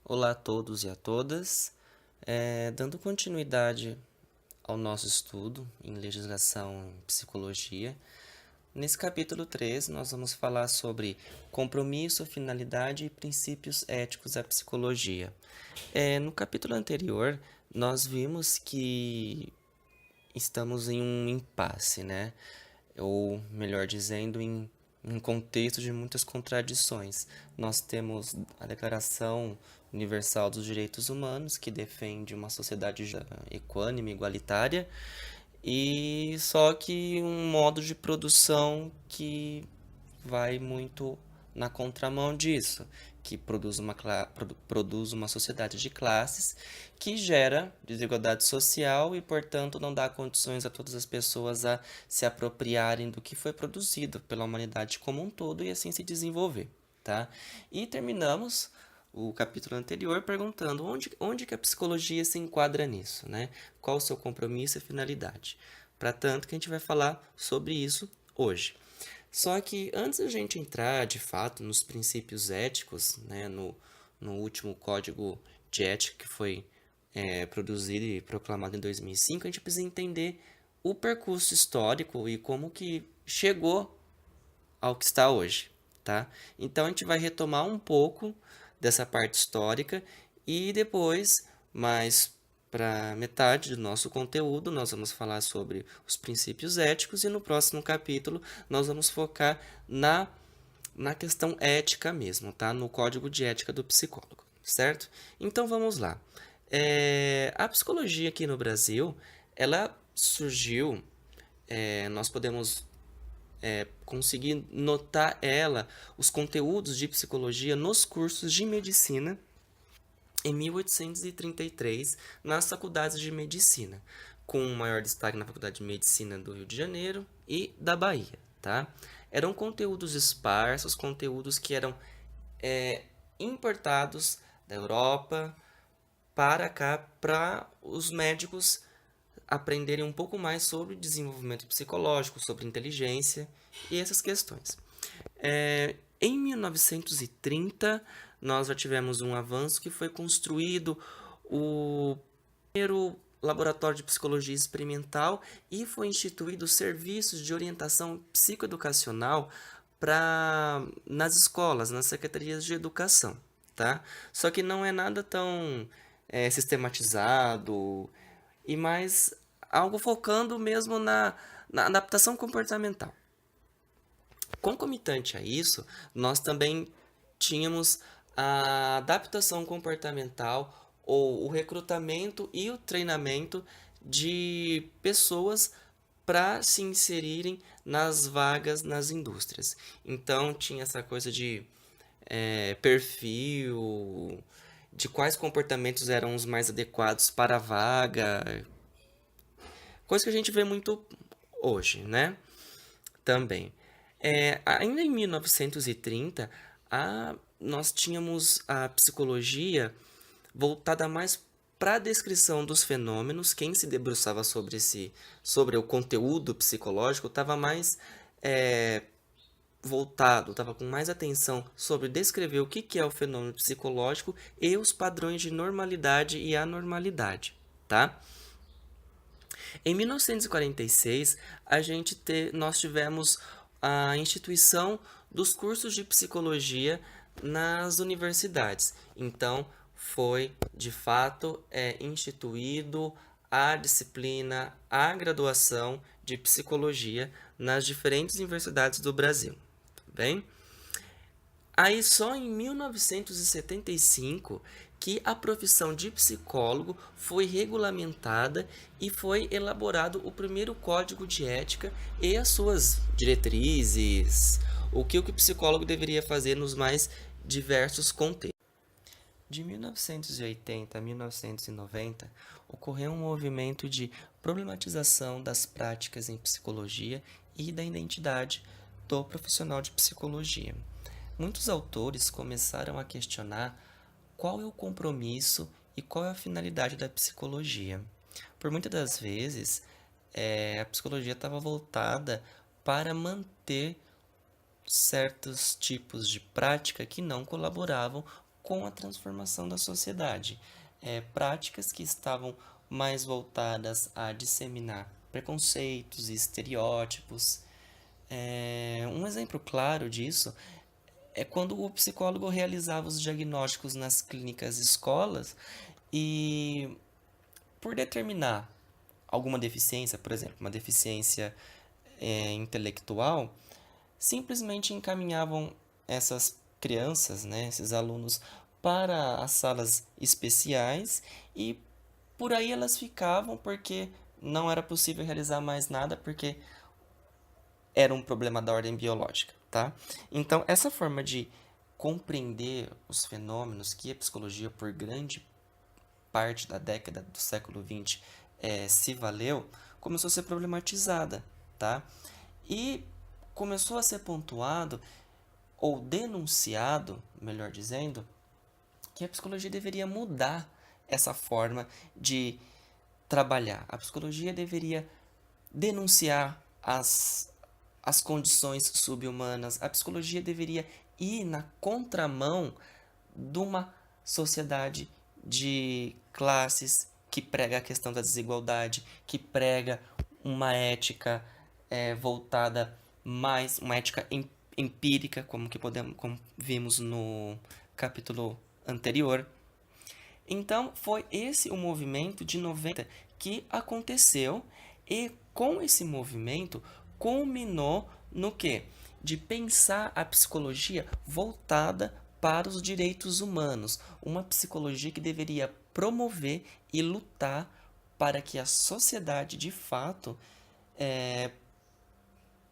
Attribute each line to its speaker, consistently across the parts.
Speaker 1: Olá a todos e a todas. Dando continuidade ao nosso estudo em legislação e psicologia, nesse capítulo 3 nós vamos falar sobre compromisso, finalidade e princípios éticos da psicologia. No capítulo anterior, nós vimos que estamos em um impasse, né? Ou melhor dizendo, em um contexto de muitas contradições. Nós temos a Declaração Universal dos Direitos Humanos, que defende uma sociedade equânime, igualitária, e só que um modo de produção que vai muito na contramão disso, que produz uma sociedade de classes que gera desigualdade social e, portanto, não dá condições a todas as pessoas a se apropriarem do que foi produzido pela humanidade como um todo e assim se desenvolver, tá? E terminamos o capítulo anterior perguntando onde que a psicologia se enquadra nisso, né? Qual o seu compromisso e finalidade? Para tanto que a gente vai falar sobre isso hoje. Só que antes da gente entrar, de fato, nos princípios éticos, né, no último código de ética que foi produzido e proclamado em 2005, a gente precisa entender o percurso histórico e como que chegou ao que está hoje, tá? Então a gente vai retomar um pouco dessa parte histórica e depois, mais para metade do nosso conteúdo, nós vamos falar sobre os princípios éticos e no próximo capítulo nós vamos focar na questão ética mesmo, tá? No código de ética do psicólogo, certo? Então vamos lá. A psicologia aqui no Brasil, ela surgiu, nós podemos conseguir notar os conteúdos de psicologia nos cursos de medicina em 1833 nas faculdades de medicina, com maior destaque na Faculdade de Medicina do Rio de Janeiro e da Bahia, tá? Eram conteúdos esparsos, conteúdos que eram importados da Europa para cá, para os médicos aprenderem um pouco mais sobre desenvolvimento psicológico, sobre inteligência e essas questões. Em 1930, nós já tivemos um avanço que foi construído o primeiro laboratório de psicologia experimental e foi instituído serviços de orientação psicoeducacional nas escolas, nas secretarias de educação, tá? Só que não é nada tão sistematizado e mais algo focando mesmo na adaptação comportamental. Concomitante a isso, nós também tínhamos a adaptação comportamental ou o recrutamento e o treinamento de pessoas para se inserirem nas vagas nas indústrias. Então tinha essa coisa de perfil, de quais comportamentos eram os mais adequados para a vaga, coisa que a gente vê muito hoje, né? Também. Ainda em 1930, nós tínhamos a psicologia voltada mais para a descrição dos fenômenos. Quem se debruçava sobre o conteúdo psicológico estava mais voltado, estava com mais atenção sobre descrever o que é o fenômeno psicológico e os padrões de normalidade e anormalidade, tá? Em 1946, nós tivemos a instituição dos cursos de psicologia nas universidades. Então, foi de fato instituído a disciplina, a graduação de psicologia nas diferentes universidades do Brasil. Bem? Aí só em 1975 que a profissão de psicólogo foi regulamentada e foi elaborado o primeiro código de ética e as suas diretrizes, o que o psicólogo deveria fazer nos mais diversos contextos. De 1980 a 1990, ocorreu um movimento de problematização das práticas em psicologia e da identidade do profissional de psicologia. Muitos autores começaram a questionar qual é o compromisso e qual é a finalidade da psicologia. Por muitas das vezes, a psicologia estava voltada para manter certos tipos de prática que não colaboravam com a transformação da sociedade. Práticas que estavam mais voltadas a disseminar preconceitos e estereótipos. Um exemplo claro disso é quando o psicólogo realizava os diagnósticos nas clínicas escolas e, por determinar alguma deficiência, por exemplo, uma deficiência intelectual, simplesmente encaminhavam essas crianças, né, esses alunos, para as salas especiais e por aí elas ficavam porque não era possível realizar mais nada porque era um problema da ordem biológica, tá? Então, essa forma de compreender os fenômenos que a psicologia, por grande parte da década do século XX, se valeu, começou a ser problematizada, tá? E começou a ser pontuado, ou denunciado, melhor dizendo, que a psicologia deveria mudar essa forma de trabalhar. A psicologia deveria denunciar as condições subhumanas. A psicologia deveria ir na contramão de uma sociedade de classes que prega a questão da desigualdade, que prega uma ética voltada mais, uma ética empírica, como vimos no capítulo anterior. Então, foi esse o movimento de 90 que aconteceu e com esse movimento culminou no quê? De pensar a psicologia voltada para os direitos humanos, uma psicologia que deveria promover e lutar para que a sociedade de fato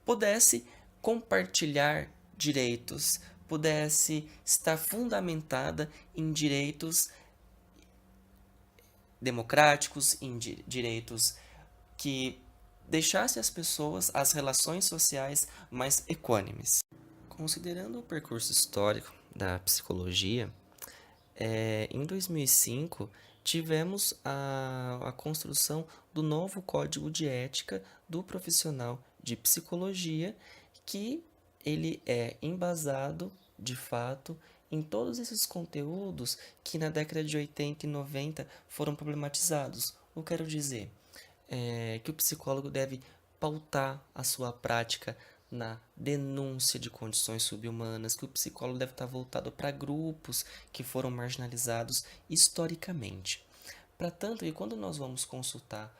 Speaker 1: pudesse compartilhar direitos, pudesse estar fundamentada em direitos democráticos, em direitos que deixasse as pessoas, as relações sociais mais equânimes. Considerando o percurso histórico da psicologia, em 2005 tivemos a construção do novo Código de Ética do Profissional de Psicologia, que ele é embasado, de fato, em todos esses conteúdos que na década de 80 e 90 foram problematizados. Eu quero dizer que o psicólogo deve pautar a sua prática na denúncia de condições subhumanas, que o psicólogo deve estar voltado para grupos que foram marginalizados historicamente. Para tanto, e quando nós vamos consultar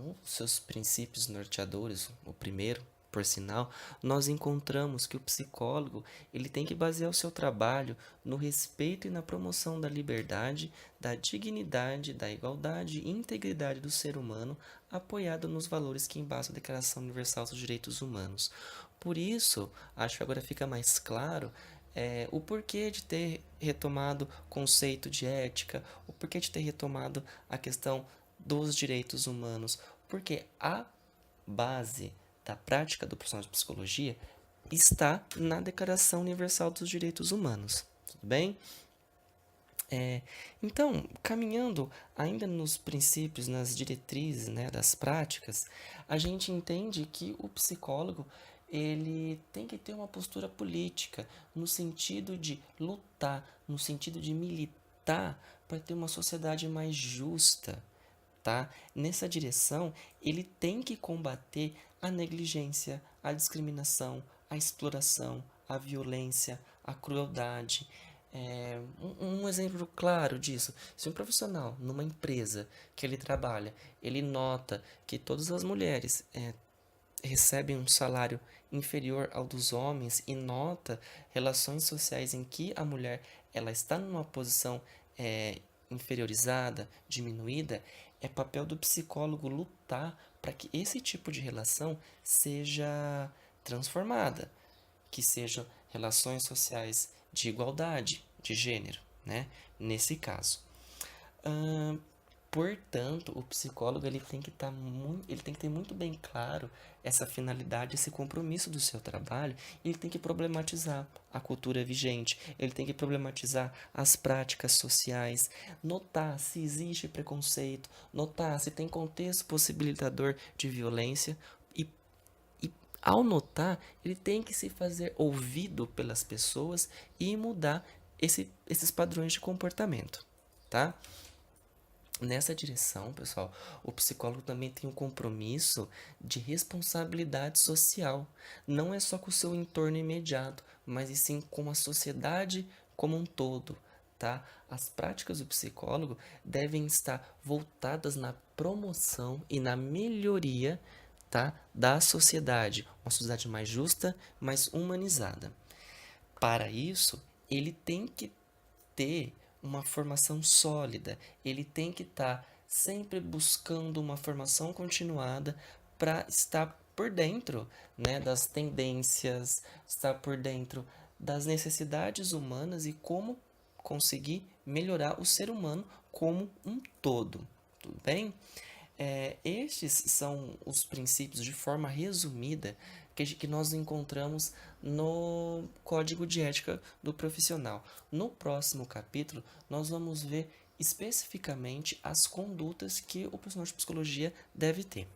Speaker 1: um dos seus princípios norteadores, o primeiro, por sinal, nós encontramos que o psicólogo ele tem que basear o seu trabalho no respeito e na promoção da liberdade, da dignidade, da igualdade e integridade do ser humano, apoiado nos valores que embasam a Declaração Universal dos Direitos Humanos. Por isso, acho que agora fica mais claro o porquê de ter retomado o conceito de ética, o porquê de ter retomado a questão dos direitos humanos, porque a base da prática do profissional de psicologia está na Declaração Universal dos Direitos Humanos. Tudo bem? Então, caminhando ainda nos princípios, nas diretrizes, né, das práticas, a gente entende que o psicólogo ele tem que ter uma postura política, no sentido de lutar, no sentido de militar para ter uma sociedade mais justa, tá? Nessa direção, ele tem que combater a negligência, a discriminação, a exploração, a violência, a crueldade. Um exemplo claro disso, se um profissional numa empresa que ele trabalha, ele nota que todas as mulheres recebem um salário inferior ao dos homens e nota relações sociais em que a mulher ela está numa posição inferiorizada, diminuída, é papel do psicólogo lutar para que esse tipo de relação seja transformada, que sejam relações sociais de igualdade de gênero, né? Nesse caso. Portanto, o psicólogo ele tem que ter muito bem claro essa finalidade, esse compromisso do seu trabalho. Ele tem que problematizar a cultura vigente, ele tem que problematizar as práticas sociais, notar se existe preconceito, notar se tem contexto possibilitador de violência e ao notar, ele tem que se fazer ouvido pelas pessoas e mudar esses padrões de comportamento, tá? Nessa direção, pessoal, o psicólogo também tem um compromisso de responsabilidade social. Não é só com o seu entorno imediato, mas e sim com a sociedade como um todo, tá? As práticas do psicólogo devem estar voltadas na promoção e na melhoria, tá, da sociedade, uma sociedade mais justa, mais humanizada. Para isso, ele tem que ter uma formação sólida, ele tem que estar sempre buscando uma formação continuada para estar por dentro, né, das tendências, estar por dentro das necessidades humanas e como conseguir melhorar o ser humano como um todo. Tudo bem? Estes são os princípios de forma resumida que nós encontramos no Código de Ética do Profissional. No próximo capítulo, nós vamos ver especificamente as condutas que o profissional de psicologia deve ter.